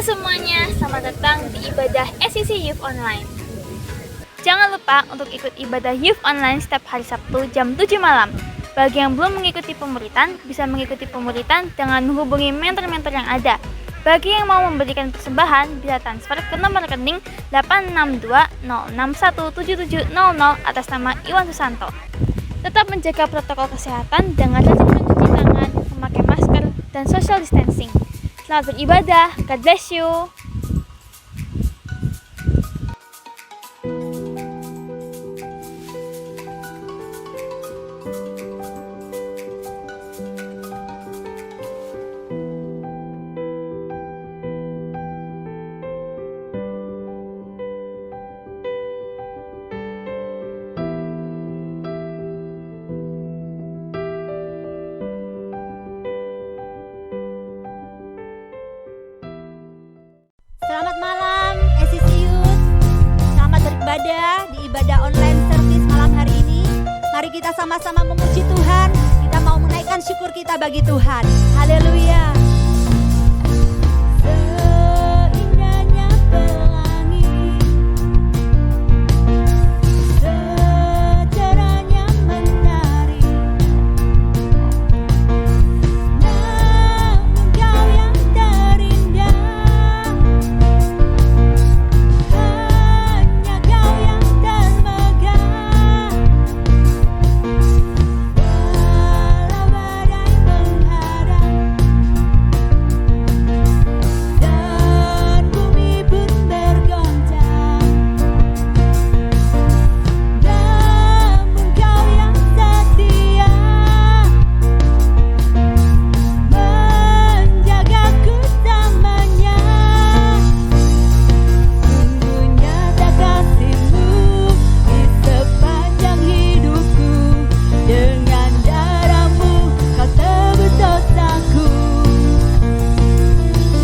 Halo semuanya, selamat datang di ibadah SCC Youth Online. Jangan lupa untuk ikut ibadah Youth Online setiap hari Sabtu jam 7 malam. Bagi yang belum mengikuti pemuritan, bisa mengikuti pemuritan dengan menghubungi mentor-mentor yang ada. Bagi yang mau memberikan persembahan, bisa transfer ke nomor rekening 862061770 atas nama Iwan Susanto. Tetap menjaga protokol kesehatan dengan rajin mencuci tangan, memakai masker, dan social distancing. Selamat beribadah, God bless you. Selamat malam SCC Youth. Selamat beribadah di ibadah online service malam hari ini. Mari kita sama-sama memuji Tuhan. Kita mau menaikkan syukur kita bagi Tuhan. Haleluya. Seindahnya pelangi, secerahnya menari, namun Kau yang terindah. Hanya Kau yang termegah. Walau badai menghadang dan bumi pun bergoncang, namun Kau yang setia menjagaku selamanya. Sungguh nyata kasih-Mu di sepanjang hidupku. Dengan darah-Mu Kau tebus dosaku.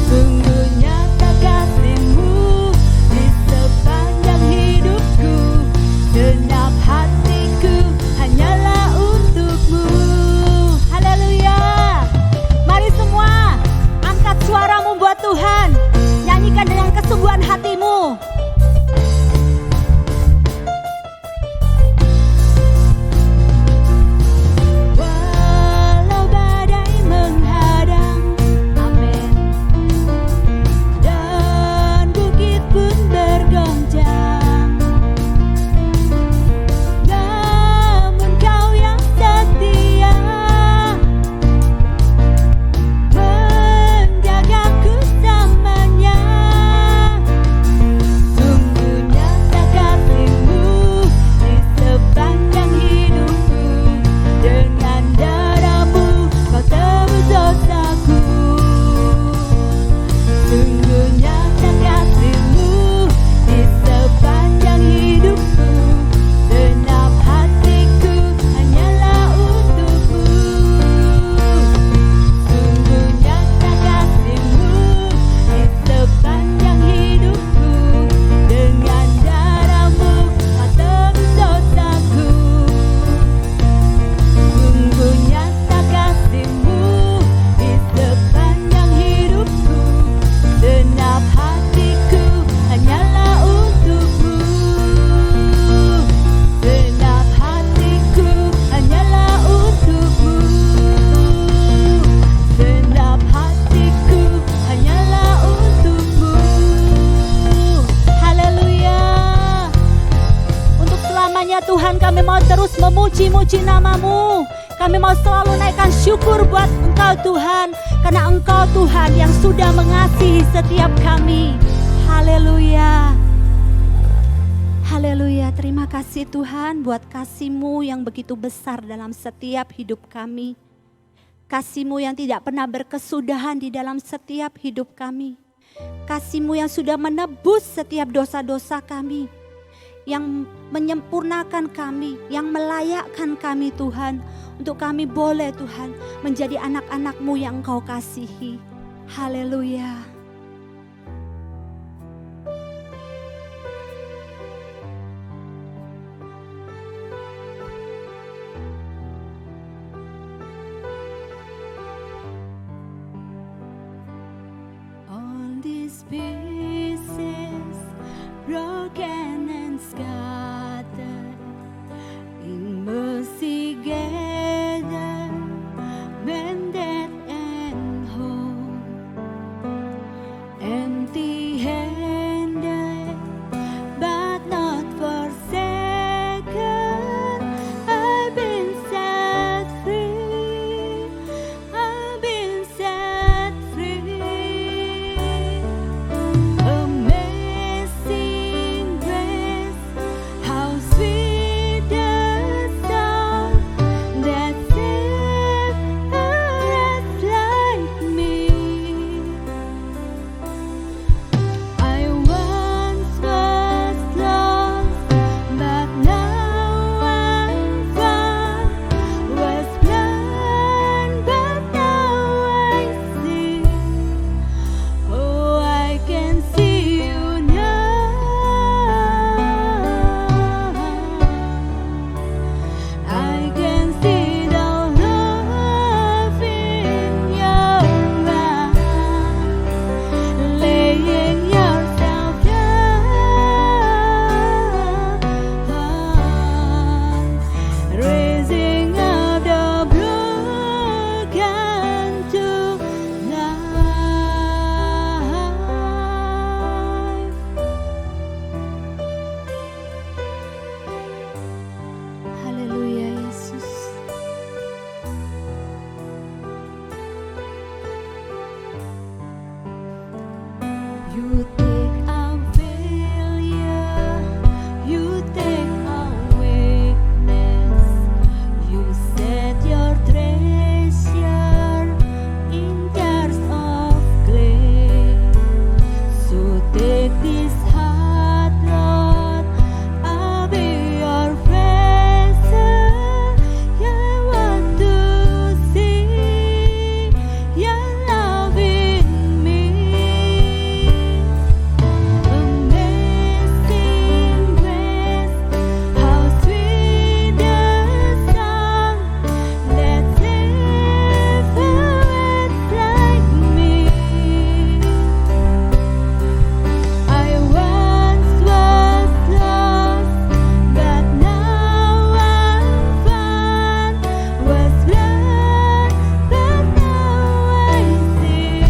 Sungguh nyata kasih-Mu di sepanjang hidupku. Genap hatiku hanyalah untuk-Mu. Haleluya. Mari semua angkat suaramu buat Tuhan. Nyanyikan dengan kesungguhan hatimu. Walau badai menghadang, amin, dan bukit pun bergoncang, namun Kau yang setia menjagaku selamanya. Sungguh nyata kasih-Mu di sepanjang hidupku. Dengan darah-Mu Kau tebus dosaku. Sungguh nyata kasih-Mu di sepanjang hidupku. Genap hatiku hanyalah untuk-Mu. Sungguh nyata kasih-Mu di sepanjang hidupku. Dengan darah-Mu Kau tebus dosaku. Sungguh nyata kasih-Mu di sepanjang hidupku. Genap hatiku hanyalah untuk-Mu. Genap hatiku hanyalah untuk-Mu. Genap hatiku hanyalah untuk-Mu. Haleluya. Untuk selamanya Tuhan, kami mau terus memuji-muji nama-Mu. Kami mau selalu naikkan syukur buat Engkau Tuhan, karena Engkau Tuhan yang sudah mengasihi setiap kami. Haleluya. Haleluya. Terima kasih Tuhan buat kasih-Mu yang begitu besar dalam setiap hidup kami. Kasih-Mu yang tidak pernah berkesudahan di dalam setiap hidup kami. Kasih-Mu yang sudah menebus setiap dosa-dosa kami, yang menyempurnakan kami, yang melayakkan kami Tuhan, untuk kami boleh Tuhan menjadi anak-anak-Mu yang Engkau kasihi. Haleluya. On this pieces, broken and scattered, in mercy gathered, mended and whole, empty-handed, but not forsaken. I've been set free. I've been set free. Amazing grace, how sweet the sound that saved a wretch like me. I once was lost, but now I'm found. Was blind, but now I see. Oh, I can see you now. I can see the love in your eyes, laying yourself down, raising up the broken to life. Haleluya Yesus. You take our failure, you take our weakness, you set your treasure in jars of clay. So take this heart, Lord, I'll be your vessel. I want to see your love in me. Amazing grace, how sweet the sound that saved a wretch like me. I once was lost, but now I'm found. Was blind, but now I see.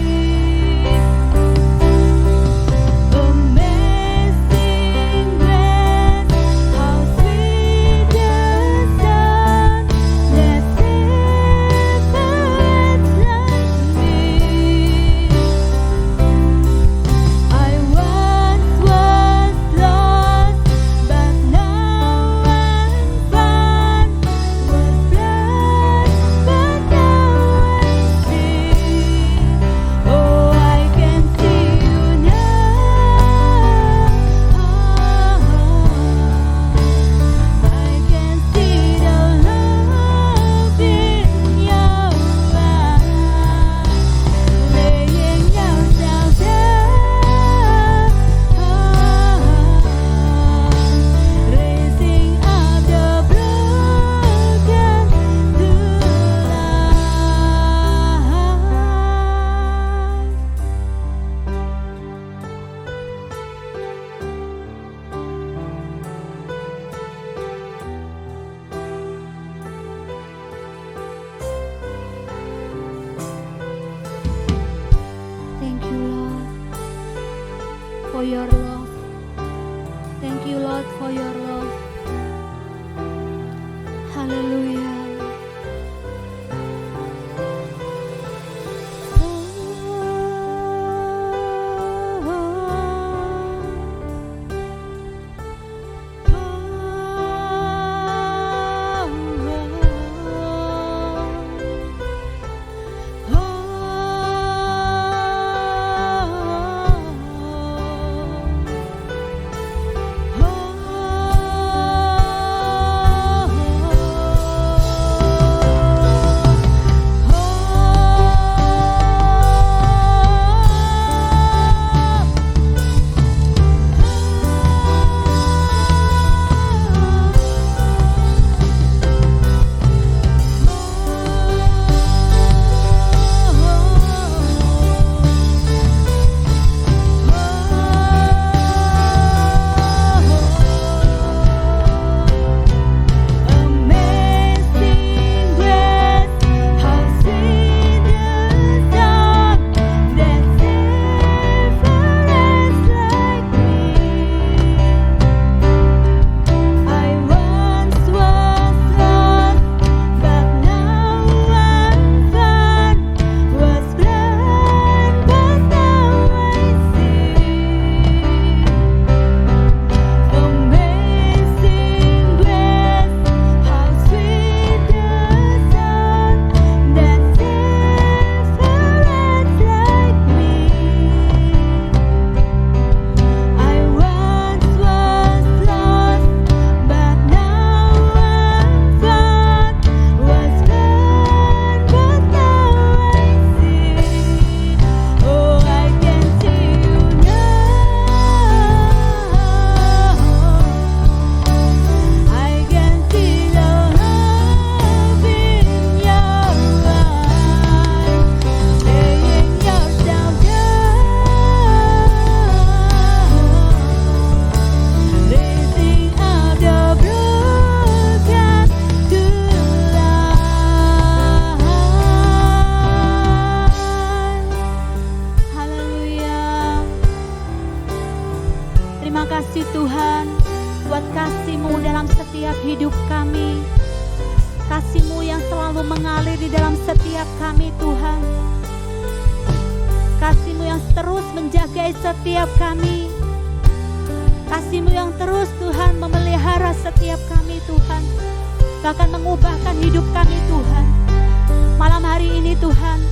Amazing grace, how sweet the sound that saved a wretch like me. I once was lost, but now I'm found. Was blind, but now I see. Oh, I can see you now. I can see the love in your eyes, laying yourself down, raising up the broken to Thank you, Lord, for your love. Thank you, Lord, for your love. Hallelujah. Oh, setiap kami Tuhan. Kasih-Mu yang terus menjaga setiap kami. Kasih-Mu yang terus Tuhan memelihara setiap kami Tuhan. Bahkan mengubahkan hidup kami Tuhan. Malam hari ini Tuhan,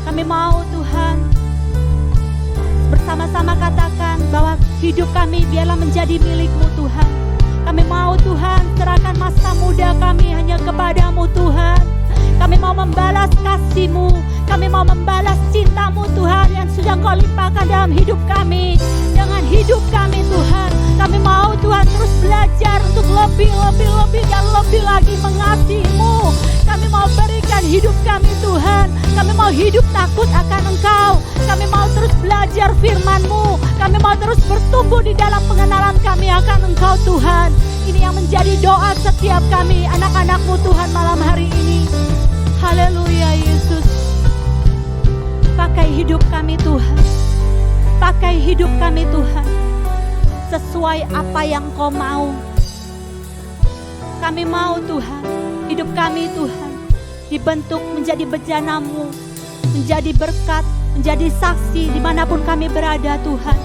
kami mau Tuhan bersama-sama katakan bahwa hidup kami biarlah menjadi milik-Mu Tuhan. Kami mau Tuhan serahkan masa muda kami hanya kepada-Mu Tuhan. Kami mau membalas kasih-Mu, kami mau membalas cinta-Mu Tuhan yang sudah Kau limpahkan dalam hidup kami. Dengan hidup kami Tuhan, kami mau Tuhan terus belajar untuk lebih dan lebih lagi mengasihi-Mu. Kami mau berikan hidup kami Tuhan. Kami mau hidup takut akan Engkau. Kami mau terus belajar firman-Mu. Kami mau terus bertumbuh di dalam pengenalan kami akan Engkau Tuhan. Ini yang menjadi doa setiap kami anak-anak-Mu Tuhan malam hari ini. Haleluya Yesus. Pakai hidup kami Tuhan. Pakai hidup kami Tuhan. Sesuai apa yang Kau mau. Kami mau Tuhan, hidup kami Tuhan dibentuk menjadi bejana-Mu, menjadi berkat, menjadi saksi dimanapun kami berada Tuhan.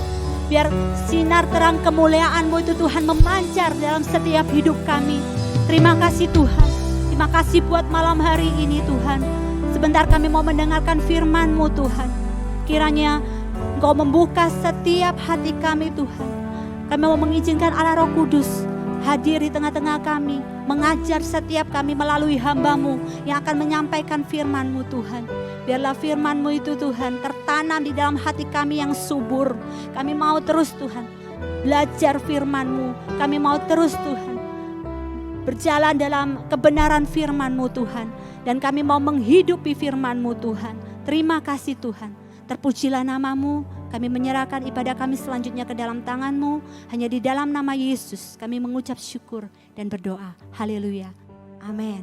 Biar sinar terang kemuliaan-Mu itu Tuhan memancar dalam setiap hidup kami. Terima kasih Tuhan. Terima kasih buat malam hari ini Tuhan. Sebentar kami mau mendengarkan firman-Mu Tuhan. Kiranya Engkau membuka setiap hati kami Tuhan. Kami mau mengizinkan Allah Roh Kudus hadir di tengah-tengah kami, mengajar setiap kami melalui hamba-Mu yang akan menyampaikan firman-Mu Tuhan. Biarlah firman-Mu itu Tuhan tertanam di dalam hati kami yang subur. Kami mau terus Tuhan belajar firman-Mu. Kami mau terus Tuhan berjalan dalam kebenaran firman-Mu Tuhan. Dan kami mau menghidupi firman-Mu Tuhan. Terima kasih Tuhan. Terpujilah nama-Mu. Kami menyerahkan ibadah kami selanjutnya ke dalam tangan-Mu. Hanya di dalam nama Yesus kami mengucap syukur dan berdoa. Haleluya. Amin.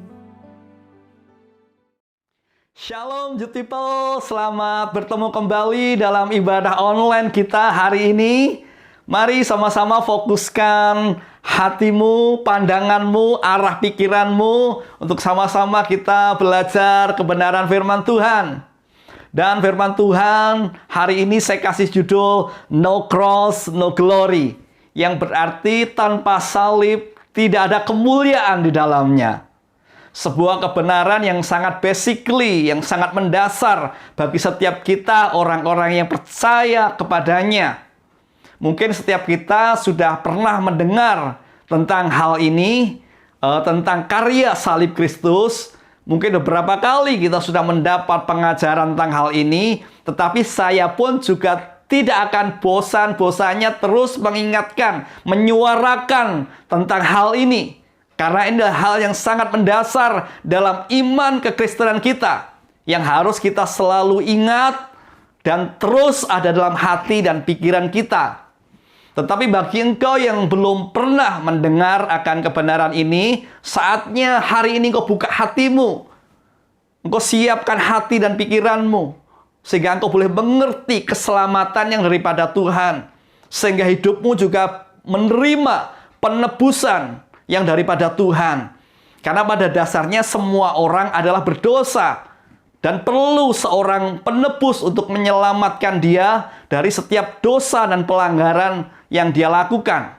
Shalom Youth People, selamat bertemu kembali dalam ibadah online kita hari ini. Mari sama-sama fokuskan hatimu, pandanganmu, arah pikiranmu untuk sama-sama kita belajar kebenaran firman Tuhan. Dan firman Tuhan hari ini saya kasih judul No Cross, No Glory. Yang berarti tanpa salib tidak ada kemuliaan di dalamnya. Sebuah kebenaran yang sangat basically, yang sangat mendasar bagi setiap kita orang-orang yang percaya kepadanya. Mungkin setiap kita sudah pernah mendengar tentang hal ini, tentang karya salib Kristus. Mungkin beberapa kali kita sudah mendapat pengajaran tentang hal ini, tetapi saya pun juga tidak akan bosan-bosannya terus mengingatkan, menyuarakan tentang hal ini. Karena ini adalah hal yang sangat mendasar dalam iman kekristenan kita, yang harus kita selalu ingat dan terus ada dalam hati dan pikiran kita. Tetapi bagi engkau yang belum pernah mendengar akan kebenaran ini, saatnya hari ini engkau buka hatimu. Engkau siapkan hati dan pikiranmu, sehingga engkau boleh mengerti keselamatan yang daripada Tuhan. Sehingga hidupmu juga menerima penebusan yang daripada Tuhan. Karena pada dasarnya semua orang adalah berdosa. Dan perlu seorang penebus untuk menyelamatkan dia dari setiap dosa dan pelanggaran yang dia lakukan.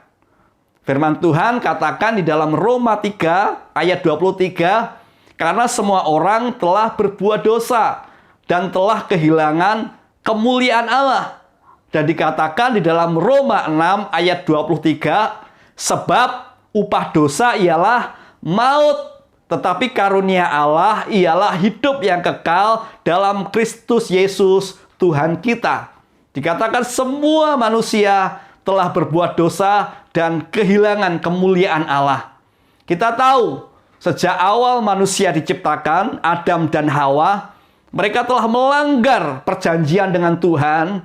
Firman Tuhan katakan di dalam Roma 3 ayat 23, karena semua orang telah berbuat dosa dan telah kehilangan kemuliaan Allah. Dan dikatakan di dalam Roma 6 ayat 23, sebab upah dosa ialah maut, tetapi karunia Allah ialah hidup yang kekal dalam Kristus Yesus Tuhan kita. Dikatakan semua manusia telah berbuat dosa dan kehilangan kemuliaan Allah. Kita tahu sejak awal manusia diciptakan, Adam dan Hawa, mereka telah melanggar perjanjian dengan Tuhan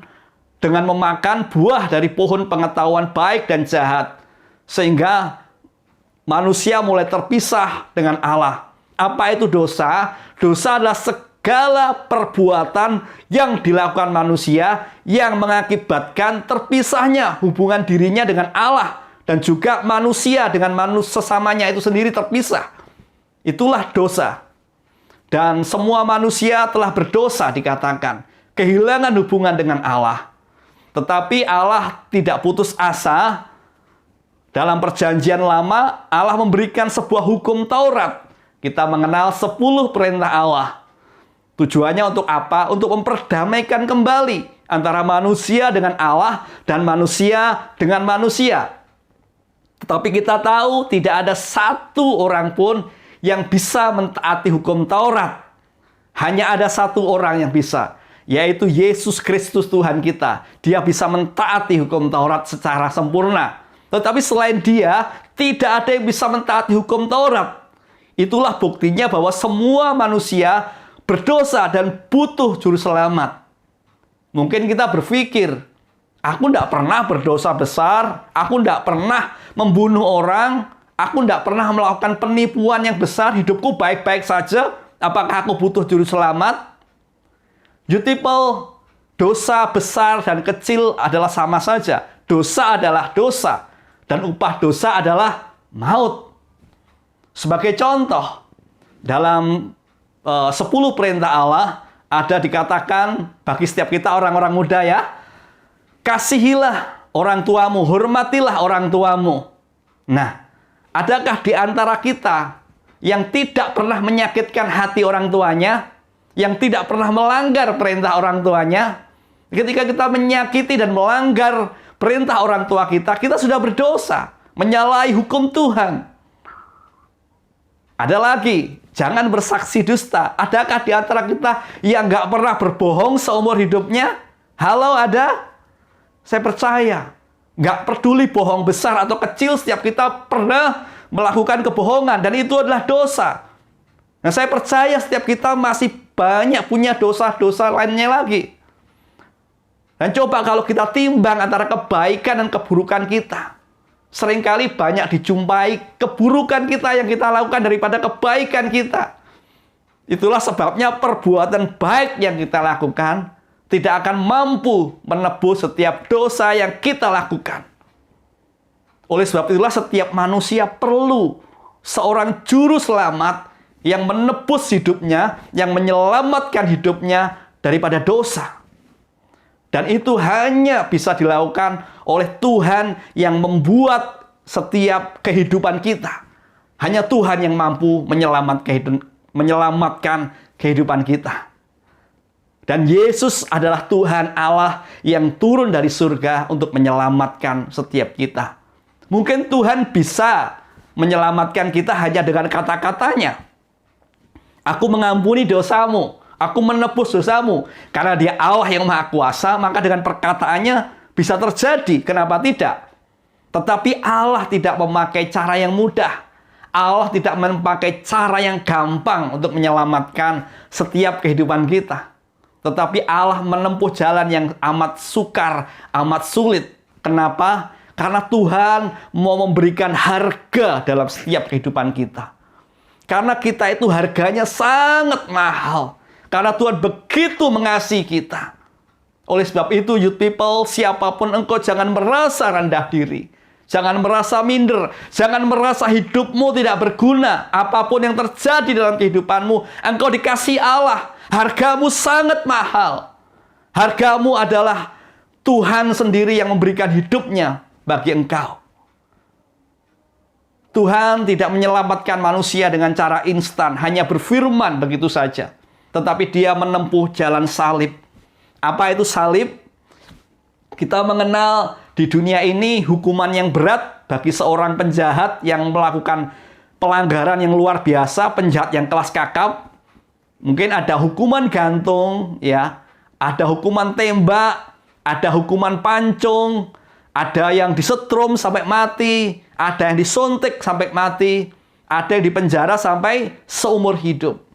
dengan memakan buah dari pohon pengetahuan baik dan jahat. Sehingga manusia mulai terpisah dengan Allah. Apa itu dosa? Dosa adalah segala perbuatan yang dilakukan manusia yang mengakibatkan terpisahnya hubungan dirinya dengan Allah. Dan juga manusia dengan manusia sesamanya itu sendiri terpisah. Itulah dosa. Dan semua manusia telah berdosa dikatakan, kehilangan hubungan dengan Allah. Tetapi Allah tidak putus asa. Dalam perjanjian lama, Allah memberikan sebuah hukum Taurat. Kita mengenal 10 perintah Allah. Tujuannya untuk apa? Untuk memperdamaikan kembali antara manusia dengan Allah dan manusia dengan manusia. Tetapi kita tahu tidak ada satu orang pun yang bisa mentaati hukum Taurat. Hanya ada satu orang yang bisa, yaitu Yesus Kristus Tuhan kita. Dia bisa mentaati hukum Taurat secara sempurna. Tetapi selain Dia, tidak ada yang bisa mentaati hukum Taurat. Itulah buktinya bahwa semua manusia berdosa dan butuh juru selamat. Mungkin kita berpikir, aku tidak pernah berdosa besar, aku tidak pernah membunuh orang, aku tidak pernah melakukan penipuan yang besar, hidupku baik-baik saja, apakah aku butuh juru selamat? You people, dosa besar dan kecil adalah sama saja. Dosa adalah dosa, dan upah dosa adalah maut. Sebagai contoh, dalam 10 perintah Allah, ada dikatakan bagi setiap kita orang-orang muda ya, kasihilah orang tuamu, hormatilah orang tuamu. Nah, adakah di antara kita yang tidak pernah menyakitkan hati orang tuanya, yang tidak pernah melanggar perintah orang tuanya? Ketika kita menyakiti dan melanggar perintah orang tua kita, kita sudah berdosa, menyalahi hukum Tuhan. Ada lagi, jangan bersaksi dusta. Adakah di antara kita yang nggak pernah berbohong seumur hidupnya? Halo, ada? Saya percaya, nggak peduli bohong besar atau kecil, setiap kita pernah melakukan kebohongan, dan itu adalah dosa. Nah, saya percaya setiap kita masih banyak punya dosa-dosa lainnya lagi. Dan coba kalau kita timbang antara kebaikan dan keburukan kita, seringkali banyak dijumpai keburukan kita yang kita lakukan daripada kebaikan kita. Itulah sebabnya perbuatan baik yang kita lakukan tidak akan mampu menebus setiap dosa yang kita lakukan. Oleh sebab itulah setiap manusia perlu seorang juru selamat yang menebus hidupnya, yang menyelamatkan hidupnya daripada dosa. Dan itu hanya bisa dilakukan oleh Tuhan yang membuat setiap kehidupan kita. Hanya Tuhan yang mampu menyelamatkan kehidupan kita. Dan Yesus adalah Tuhan Allah yang turun dari surga untuk menyelamatkan setiap kita. Mungkin Tuhan bisa menyelamatkan kita hanya dengan kata-katanya. Aku mengampuni dosamu. Aku menebus dosamu. Karena Dia Allah yang Maha Kuasa, maka dengan perkataannya bisa terjadi. Kenapa tidak? Tetapi Allah tidak memakai cara yang mudah. Allah tidak memakai cara yang gampang untuk menyelamatkan setiap kehidupan kita. Tetapi Allah menempuh jalan yang amat sukar, amat sulit. Kenapa? Karena Tuhan mau memberikan harga dalam setiap kehidupan kita. Karena kita itu harganya sangat mahal. Karena Tuhan begitu mengasihi kita. Oleh sebab itu, youth people, siapapun engkau jangan merasa rendah diri. Jangan merasa minder. Jangan merasa hidupmu tidak berguna. Apapun yang terjadi dalam kehidupanmu, engkau dikasihi Allah. Hargamu sangat mahal. Hargamu adalah Tuhan sendiri yang memberikan hidupnya bagi engkau. Tuhan tidak menyelamatkan manusia dengan cara instan, hanya berfirman begitu saja. Tetapi Dia menempuh jalan salib. Apa itu salib? Kita mengenal di dunia ini hukuman yang berat bagi seorang penjahat yang melakukan pelanggaran yang luar biasa, penjahat yang kelas kakap. Mungkin ada hukuman gantung, ya, ada hukuman tembak, ada hukuman pancung, ada yang disetrum sampai mati, ada yang disuntik sampai mati, ada yang dipenjara sampai seumur hidup.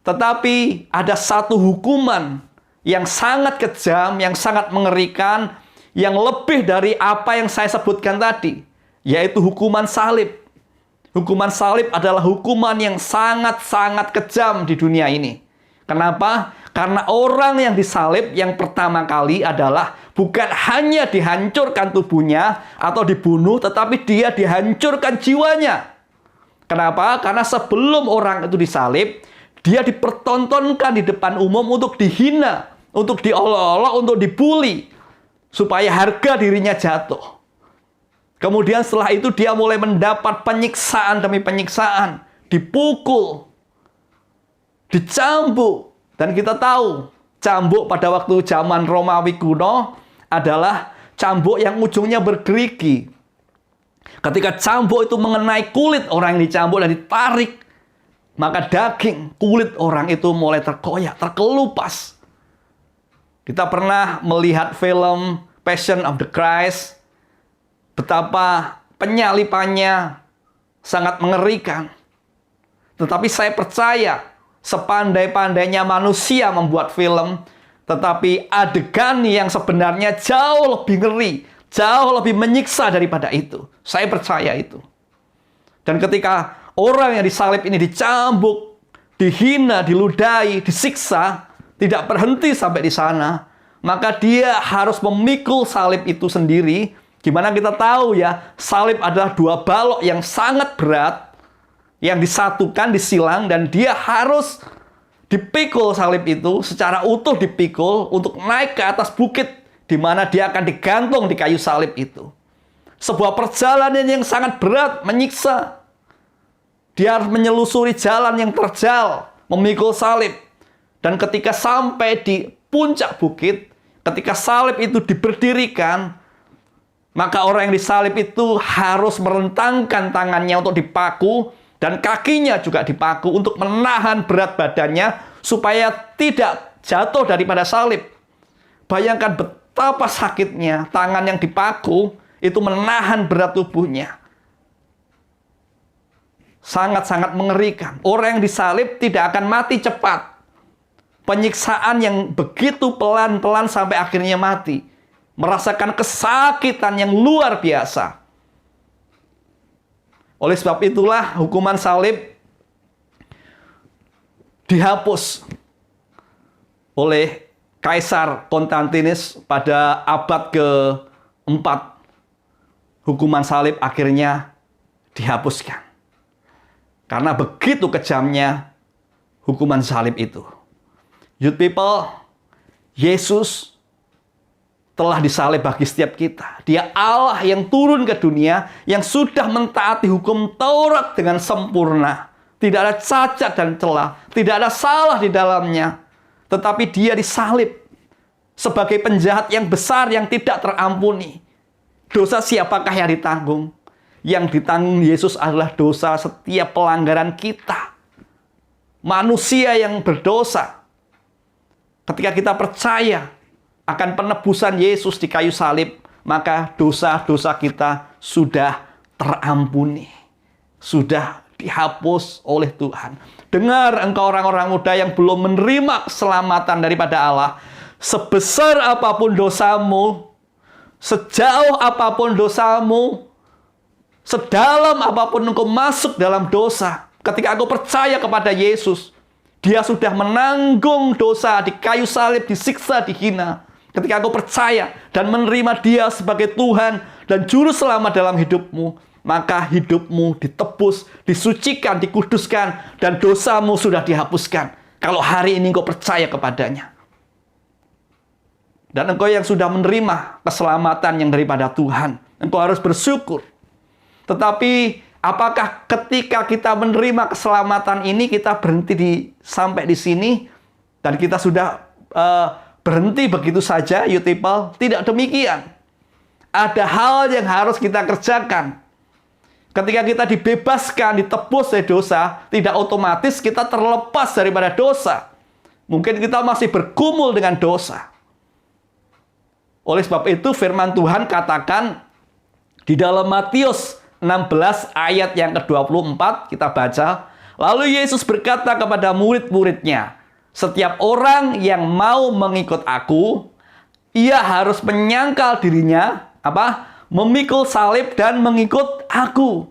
Tetapi ada satu hukuman yang sangat kejam, yang sangat mengerikan, yang lebih dari apa yang saya sebutkan tadi, yaitu hukuman salib. Hukuman salib adalah hukuman yang sangat-sangat kejam di dunia ini. Kenapa? Karena orang yang disalib yang pertama kali adalah bukan hanya dihancurkan tubuhnya atau dibunuh, tetapi dia dihancurkan jiwanya. Kenapa? Karena sebelum orang itu disalib, Dia dipertontonkan di depan umum untuk dihina, untuk diolok-olok, untuk dibully, supaya harga dirinya jatuh. Kemudian setelah itu dia mulai mendapat penyiksaan demi penyiksaan, dipukul, dicambuk. Dan kita tahu, cambuk pada waktu zaman Romawi kuno adalah cambuk yang ujungnya bergerigi. Ketika cambuk itu mengenai kulit orang yang dicambuk dan ditarik, maka daging kulit orang itu mulai terkoyak, terkelupas. Kita pernah melihat film Passion of the Christ, betapa penyalipannya sangat mengerikan. Tetapi saya percaya, sepandai-pandainya manusia membuat film, tetapi adegan yang sebenarnya jauh lebih ngeri, jauh lebih menyiksa daripada itu. Saya percaya itu. Dan ketika orang yang disalib ini dicambuk, dihina, diludahi, disiksa, tidak berhenti sampai di sana, maka dia harus memikul salib itu sendiri. Gimana kita tahu ya, salib adalah dua balok yang sangat berat, yang disatukan, disilang, dan dia harus dipikul salib itu secara utuh, dipikul untuk naik ke atas bukit di mana dia akan digantung di kayu salib itu. Sebuah perjalanan yang sangat berat, menyiksa. Dia harus menyelusuri jalan yang terjal, memikul salib. Dan ketika sampai di puncak bukit, ketika salib itu diberdirikan, maka orang yang disalib itu harus merentangkan tangannya untuk dipaku, dan kakinya juga dipaku untuk menahan berat badannya supaya tidak jatuh daripada salib. Bayangkan betapa sakitnya tangan yang dipaku itu menahan berat tubuhnya. Sangat-sangat mengerikan. Orang yang disalib tidak akan mati cepat. Penyiksaan yang begitu pelan-pelan sampai akhirnya mati. Merasakan kesakitan yang luar biasa. Oleh sebab itulah hukuman salib dihapus oleh Kaisar Konstantinus pada abad ke-4. Hukuman salib akhirnya dihapuskan. Karena begitu kejamnya hukuman salib itu. Youth people, Yesus telah disalib bagi setiap kita. Dia Allah yang turun ke dunia, yang sudah mentaati hukum Taurat dengan sempurna. Tidak ada cacat dan celah, tidak ada salah di dalamnya. Tetapi dia disalib sebagai penjahat yang besar yang tidak terampuni. Dosa siapakah yang ditanggung? Yang ditanggung Yesus adalah dosa setiap pelanggaran kita. Manusia yang berdosa. Ketika kita percaya akan penebusan Yesus di kayu salib, maka dosa-dosa kita sudah terampuni. Sudah dihapus oleh Tuhan. Dengar engkau orang-orang muda yang belum menerima keselamatan daripada Allah. Sebesar apapun dosamu, sejauh apapun dosamu, sedalam apapun engkau masuk dalam dosa, ketika engkau percaya kepada Yesus, Dia sudah menanggung dosa di kayu salib, disiksa, dihina. Ketika engkau percaya dan menerima Dia sebagai Tuhan dan Juru Selamat dalam hidupmu, maka hidupmu ditebus, disucikan, dikuduskan, dan dosamu sudah dihapuskan. Kalau hari ini engkau percaya kepadanya. Dan engkau yang sudah menerima keselamatan yang daripada Tuhan, engkau harus bersyukur. Tetapi apakah ketika kita menerima keselamatan ini, kita berhenti sampai di sini, dan kita sudah berhenti begitu saja, youth people? Tidak demikian. Ada hal yang harus kita kerjakan. Ketika kita dibebaskan, ditebus dari dosa, tidak otomatis kita terlepas daripada dosa. Mungkin kita masih bergumul dengan dosa. Oleh sebab itu firman Tuhan katakan di dalam Matius 16 ayat yang ke-24, kita baca, lalu Yesus berkata kepada murid-muridnya, setiap orang yang mau mengikut aku, ia harus menyangkal dirinya, memikul salib dan mengikut aku.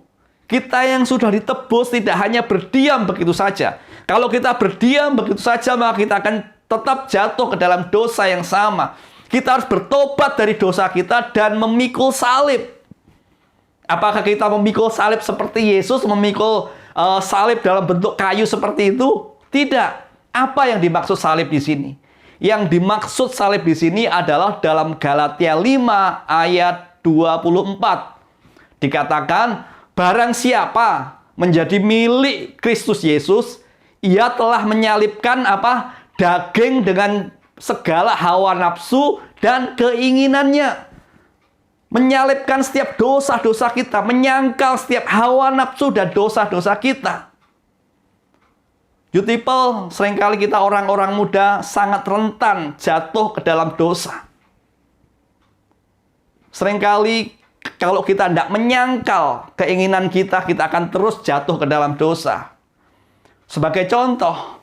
Kita yang sudah ditebus tidak hanya berdiam begitu saja. Kalau kita berdiam begitu saja, maka kita akan tetap jatuh ke dalam dosa yang sama. Kita harus bertobat dari dosa kita dan memikul salib. Apakah kita memikul salib seperti Yesus, memikul salib dalam bentuk kayu seperti itu? Tidak. Apa yang dimaksud salib di sini? Yang dimaksud salib di sini adalah dalam Galatia 5 ayat 24. Dikatakan, barang siapa menjadi milik Kristus Yesus, ia telah menyalibkan apa? Daging dengan segala hawa nafsu dan keinginannya. Menyalibkan setiap dosa-dosa kita, menyangkal setiap hawa nafsu dan dosa-dosa kita. You people, seringkali kita orang-orang muda sangat rentan jatuh ke dalam dosa. Seringkali kalau kita tidak menyangkal keinginan kita, kita akan terus jatuh ke dalam dosa. Sebagai contoh,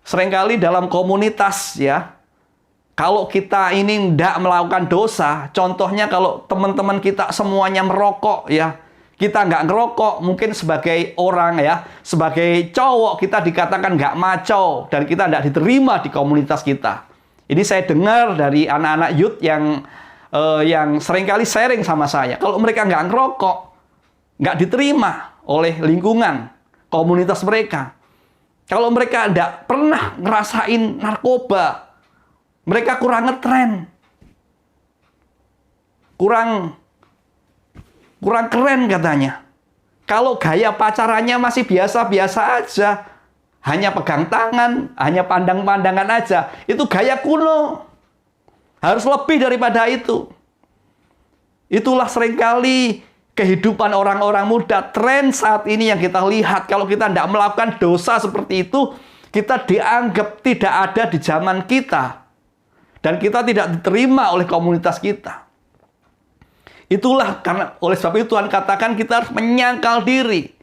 seringkali dalam komunitas ya, kalau kita ini tidak melakukan dosa, contohnya kalau teman-teman kita semuanya merokok ya, kita nggak ngerokok, mungkin sebagai orang ya, sebagai cowok kita dikatakan nggak maco dan kita nggak diterima di komunitas kita. Ini saya dengar dari anak-anak youth yang seringkali sharing sama saya. Kalau mereka nggak ngerokok, nggak diterima oleh lingkungan komunitas mereka. Kalau mereka nggak pernah ngerasain narkoba, mereka kurang ngetren, kurang keren katanya. Kalau gaya pacarannya masih biasa-biasa aja, hanya pegang tangan, hanya pandang-pandangan aja, itu gaya kuno. Harus lebih daripada itu. Itulah seringkali kehidupan orang-orang muda. Tren saat ini yang kita lihat, kalau kita tidak melakukan dosa seperti itu, kita dianggap tidak ada di zaman kita. Dan kita tidak diterima oleh komunitas kita. Itulah karena oleh sebab itu Tuhan katakan kita harus menyangkal diri.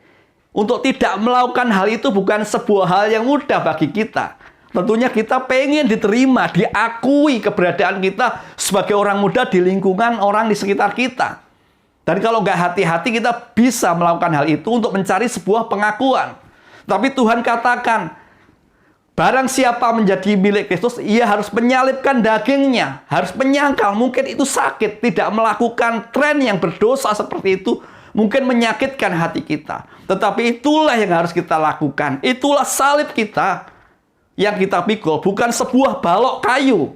Untuk tidak melakukan hal itu bukan sebuah hal yang mudah bagi kita. Tentunya kita pengen diterima, diakui keberadaan kita sebagai orang muda di lingkungan orang di sekitar kita. Dan kalau nggak hati-hati kita bisa melakukan hal itu untuk mencari sebuah pengakuan. Tapi Tuhan katakan, barang siapa menjadi milik Kristus, ia harus menyalibkan dagingnya. Harus menyangkal, mungkin itu sakit. Tidak melakukan tren yang berdosa seperti itu, mungkin menyakitkan hati kita. Tetapi itulah yang harus kita lakukan. Itulah salib kita yang kita pikul. Bukan sebuah balok kayu,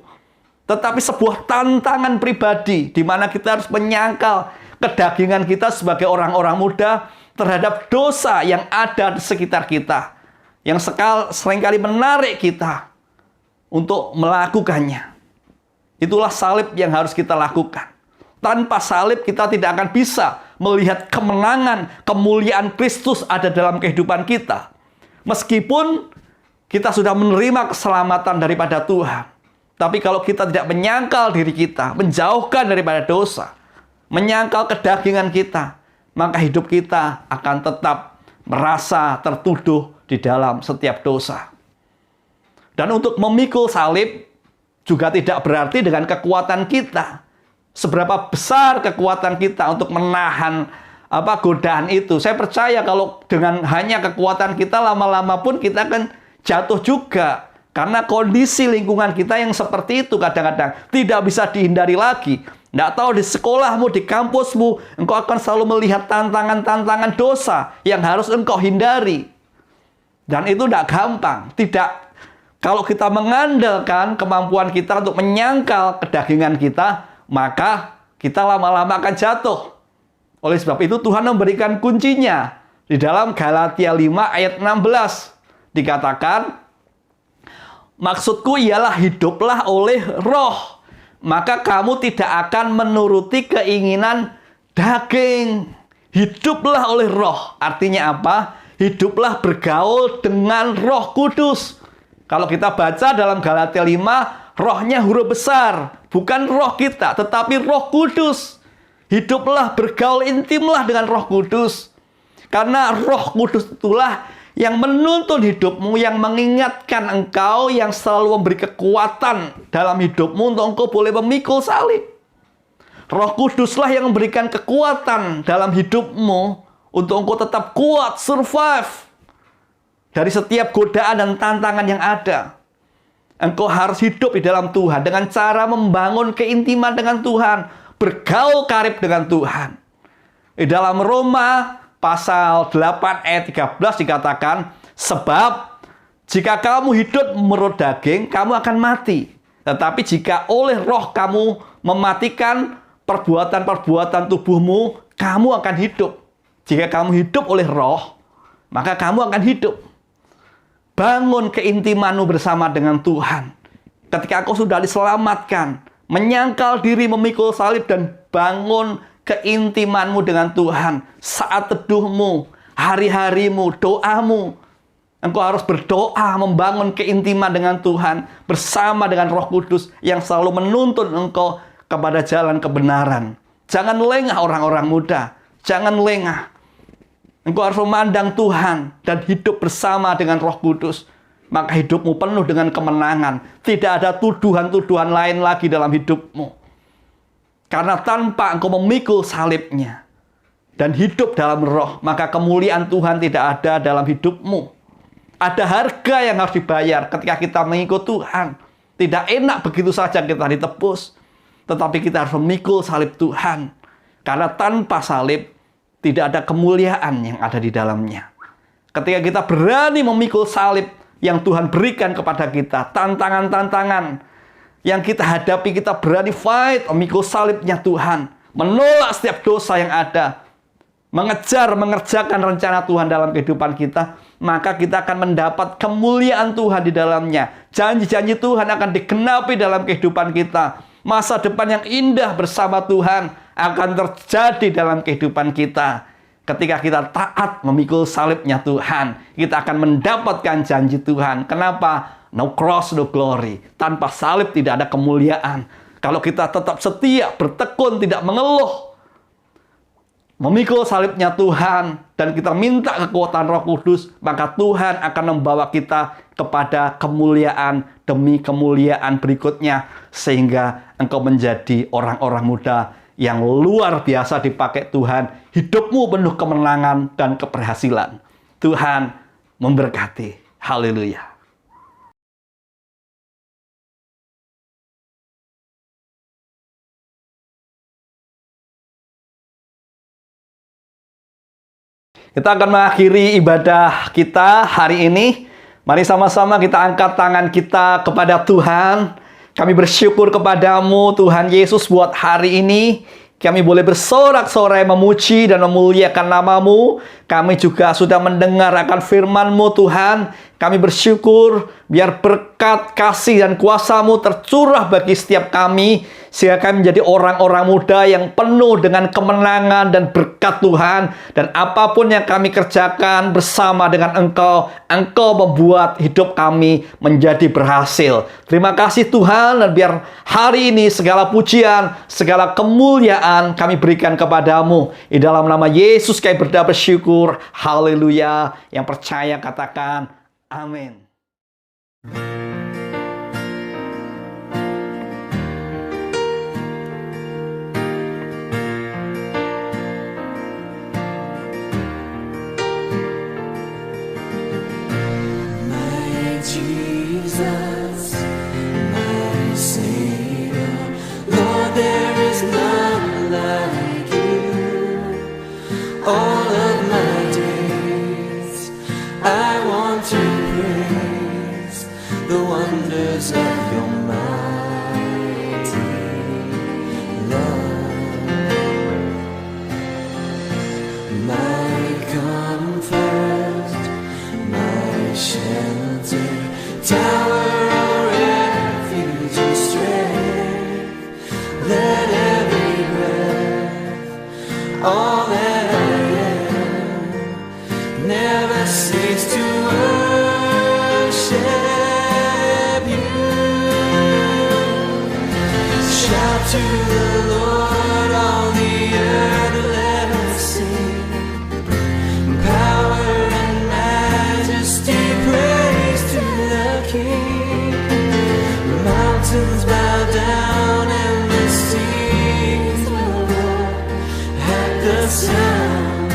tetapi sebuah tantangan pribadi, di mana kita harus menyangkal kedagingan kita sebagai orang-orang muda terhadap dosa yang ada di sekitar kita, yang seringkali menarik kita untuk melakukannya. Itulah salib yang harus kita lakukan. Tanpa salib kita tidak akan bisa melihat kemenangan, kemuliaan Kristus ada dalam kehidupan kita. Meskipun kita sudah menerima keselamatan daripada Tuhan, tapi kalau kita tidak menyangkal diri kita, menjauhkan daripada dosa, menyangkal kedagingan kita, maka hidup kita akan tetap merasa tertuduh di dalam setiap dosa. Dan untuk memikul salib juga tidak berarti dengan kekuatan kita. Seberapa besar kekuatan kita untuk menahan godaan itu. Saya percaya kalau dengan hanya kekuatan kita, lama-lama pun kita akan jatuh juga. Karena kondisi lingkungan kita yang seperti itu kadang-kadang tidak bisa dihindari lagi. Tidak tahu di sekolahmu, di kampusmu, engkau akan selalu melihat tantangan-tantangan dosa yang harus engkau hindari. Dan itu tidak gampang. Kalau kita mengandalkan kemampuan kita untuk menyangkal kedagingan kita, maka kita lama-lama akan jatuh. Oleh sebab itu Tuhan memberikan kuncinya. Di dalam Galatia 5 ayat 16 dikatakan, maksudku ialah hiduplah oleh roh, maka kamu tidak akan menuruti keinginan daging. Hiduplah oleh roh. Artinya apa? Hiduplah bergaul dengan Roh Kudus. Kalau kita baca dalam Galatia 5, rohnya huruf besar. Bukan roh kita, tetapi Roh Kudus. Hiduplah, bergaul intimlah dengan Roh Kudus. Karena Roh Kudus itulah yang menuntun hidupmu, yang mengingatkan engkau, yang selalu memberi kekuatan dalam hidupmu untuk engkau boleh memikul salib. Roh Kuduslah yang memberikan kekuatan dalam hidupmu untuk engkau tetap kuat, survive dari setiap godaan dan tantangan yang ada. Engkau harus hidup di dalam Tuhan dengan cara membangun keintiman dengan Tuhan, bergaul karib dengan Tuhan. Di dalam Roma pasal 8 ayat 13 dikatakan, sebab Jika kamu hidup menurut daging, kamu akan mati. Tetapi jika oleh roh kamu mematikan perbuatan-perbuatan tubuhmu, kamu akan hidup. Jika kamu hidup oleh roh, maka kamu akan hidup. Bangun keintimanmu bersama dengan Tuhan. Ketika kau sudah diselamatkan, menyangkal diri memikul salib dan bangun keintimanmu dengan Tuhan. Saat teduhmu, hari-harimu, doamu, engkau harus berdoa, membangun keintiman dengan Tuhan bersama dengan Roh Kudus yang selalu menuntun engkau kepada jalan kebenaran. Jangan lengah orang-orang muda. Jangan lengah. Engkau harus memandang Tuhan dan hidup bersama dengan Roh Kudus. Maka hidupmu penuh dengan kemenangan. Tidak ada tuduhan-tuduhan lain lagi dalam hidupmu. Karena tanpa engkau memikul salibnya dan hidup dalam roh, maka kemuliaan Tuhan tidak ada dalam hidupmu. Ada harga yang harus dibayar ketika kita mengikut Tuhan. Tidak enak begitu saja kita ditebus. Tetapi kita harus memikul salib Tuhan. Karena tanpa salib, tidak ada kemuliaan yang ada di dalamnya. Ketika kita berani memikul salib yang Tuhan berikan kepada kita, tantangan-tantangan yang kita hadapi, kita berani fight, memikul salibnya Tuhan. Menolak setiap dosa yang ada. Mengerjakan rencana Tuhan dalam kehidupan kita, maka kita akan mendapat kemuliaan Tuhan di dalamnya. Janji-janji Tuhan akan digenapi dalam kehidupan kita. Masa depan yang indah bersama Tuhan akan terjadi dalam kehidupan kita. Ketika kita taat memikul salibnya Tuhan, kita akan mendapatkan janji Tuhan. Kenapa? No cross, no glory. Tanpa salib tidak ada kemuliaan. Kalau kita tetap setia, bertekun, tidak mengeluh, memikul salibnya Tuhan, dan kita minta kekuatan Roh Kudus, maka Tuhan akan membawa kita kepada kemuliaan demi kemuliaan berikutnya, sehingga engkau menjadi orang-orang muda yang luar biasa dipakai Tuhan. Hidupmu penuh kemenangan dan keberhasilan. Tuhan memberkati. Haleluya. Kita akan mengakhiri ibadah kita hari ini. Mari sama-sama kita angkat tangan kita kepada Tuhan. Kami bersyukur kepadamu Tuhan Yesus buat hari ini. Kami boleh bersorak-sorai memuji dan memuliakan nama-Mu. Kami juga sudah mendengar akan firman-Mu Tuhan. Kami bersyukur biar berkat, kasih, dan kuasa-Mu tercurah bagi setiap kami. Sehingga kami menjadi orang-orang muda yang penuh dengan kemenangan dan berkat Tuhan. Dan apapun yang kami kerjakan bersama dengan Engkau, Engkau membuat hidup kami menjadi berhasil. Terima kasih Tuhan, dan biar hari ini segala pujian, segala kemuliaan kami berikan kepadamu. Di dalam nama Yesus kami berdoa bersyukur. Haleluya. Yang percaya katakan amin. Jesus, my Savior, Lord, there is none like you. All of my days, I want to praise the wonders of your mighty love. My comfort, my shelter, tower of refuge and strength. Let every breath, all that I am, never cease to worship you. Shout to the Lord, all the earth, let us sing. Power and majesty, praise to the King. Mountains bow down and the seas will roar at the sound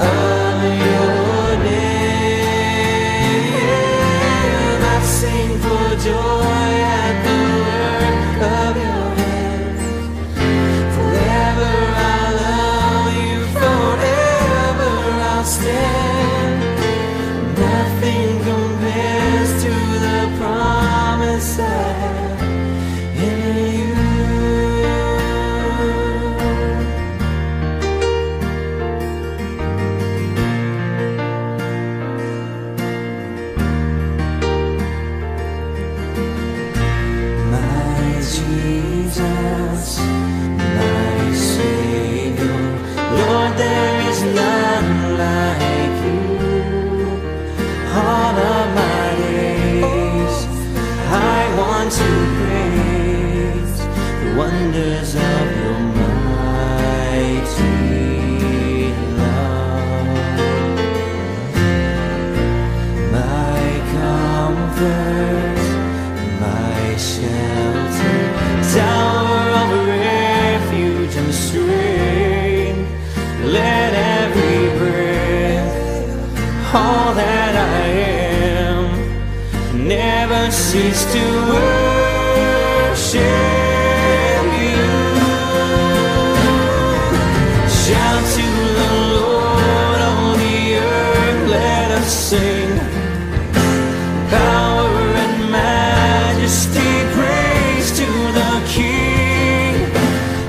of your name. I sing for joy at the work of your hands. Jesus, my Savior. Lord, there is none like you. All of my days I want to praise the wonders of your mighty love. My comfort, my shelter, tower of refuge and strength. Let every breath, all that I am, never cease to worship you. Shout to the Lord, all the earth, let us sing. Power and majesty, praise to the King.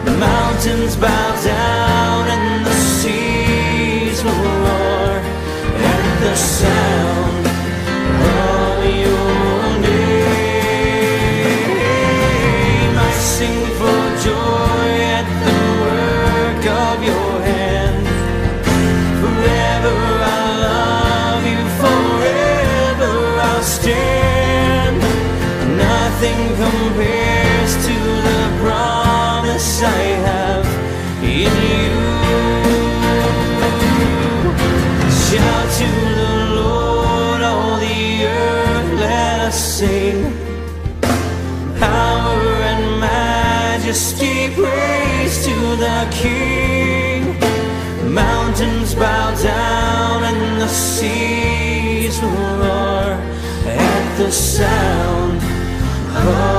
The mountains bow down and the seas will roar at the sound of your name. I sing for joy at the work of your hand. Forever I'll love you, forever I'll stand. Nothing compares to the promise I have in you. Shout to the Lord, all the earth, let us sing. Power and majesty, praise to the King. Mountains bow down and the seas will roar at the sound of